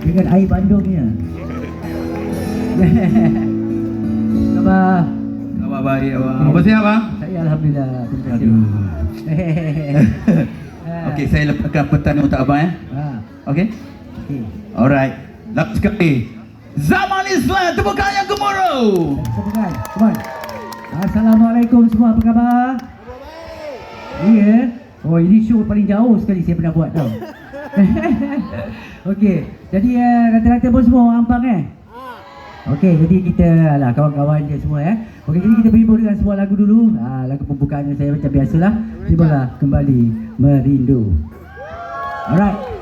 dengan air bandungnya. Khabar? Khabar baik abang. Apa sihat abang? Saya alhamdulillah. Terima kasih. Okey, saya lepaskan pertanyaan untuk abang ya. Okey? Okey. Alright. Last sekali. Zaman Islam, tepuk tangan yang gemuruh. Tepukan. Come on. Assalamualaikum semua, apa khabar? Iya. Oh, ini show paling jauh sekali saya pernah buat tau. Okey. Jadi rata-rata pun semua orang Ampang Okey, jadi kita lah kawan-kawan dia semua Okey, jadi kita berhibur dengan sebuah lagu dulu. Lagu pembukaannya saya macam biasalah. Terimalah kembali merindu. Alright.